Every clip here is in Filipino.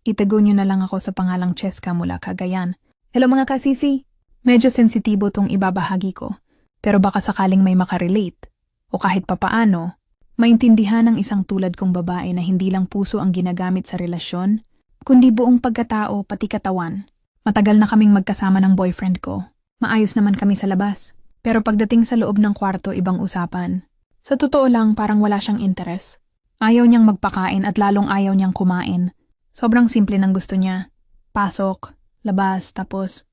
Itago niyo na lang ako sa pangalang Cheska mula Cagayan. Hello mga kasisi! Medyo sensitibo tong ibabahagi ko, pero baka sakaling may makarelate, o kahit papaano, maintindihan ng isang tulad kong babae na hindi lang puso ang ginagamit sa relasyon, kundi buong pagkatao pati katawan. Matagal na kaming magkasama ng boyfriend ko. Maayos naman kami sa labas. Pero pagdating sa loob ng kwarto, ibang usapan. Sa totoo lang, parang wala siyang interes. Ayaw niyang magpakain at lalong ayaw niyang kumain. Sobrang simple ng gusto niya. Pasok, labas, tapos.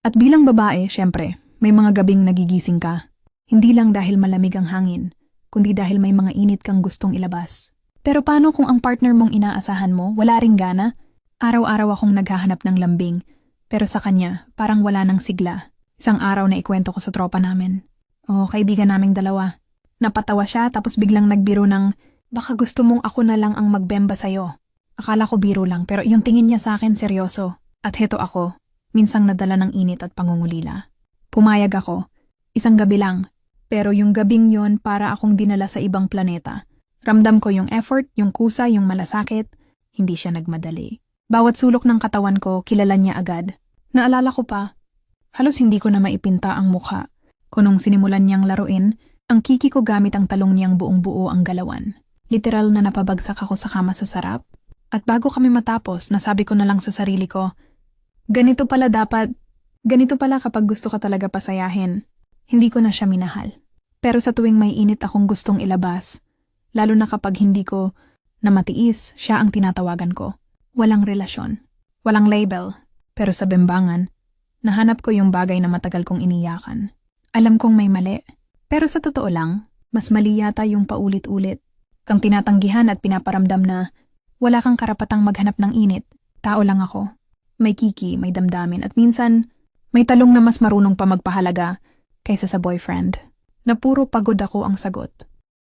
At bilang babae, syempre, may mga gabing nagigising ka. Hindi lang dahil malamig ang hangin, kundi dahil may mga init kang gustong ilabas. Pero paano kung ang partner mong inaasahan mo, wala ring gana? Araw-araw akong naghahanap ng lambing, pero sa kanya, parang wala nang sigla. Isang araw na ikwento ko sa tropa namin. O kaibigan naming dalawa. Napatawa siya tapos biglang nagbiro ng, baka gusto mong ako na lang ang magbemba sa'yo. Akala ko biro lang pero yung tingin niya sa akin seryoso. At heto ako, minsang nadala ng init at pangungulila. Pumayag ako, isang gabi lang. Pero yung gabing yon para akong dinala sa ibang planeta. Ramdam ko yung effort, yung kusa, yung malasakit. Hindi siya nagmadali. Bawat sulok ng katawan ko, kilala niya agad. Naalala ko pa, halos hindi ko na maipinta ang mukha. Kunong sinimulan niyang laruin, ang kiki ko gamit ang talong niyang buong buo ang galawan. Literal na napabagsak ako sa kama sa sarap. At bago kami matapos, nasabi ko na lang sa sarili ko, ganito pala kapag gusto ka talaga pasayahin. Hindi ko na siya minahal. Pero sa tuwing may init akong gustong ilabas, lalo na kapag hindi ko na matiis, siya ang tinatawagan ko. Walang relasyon, walang label, pero sa bembangan, nahanap ko yung bagay na matagal kong iniyakan. Alam kong may mali, pero sa totoo lang, mas mali yata yung paulit-ulit. Kang tinatanggihan at pinaparamdam na wala kang karapatang maghanap ng init. Tao lang ako. May kiki, may damdamin at minsan may talong na mas marunong pa magpahalaga kaysa sa boyfriend. Na puro pagod ako ang sagot.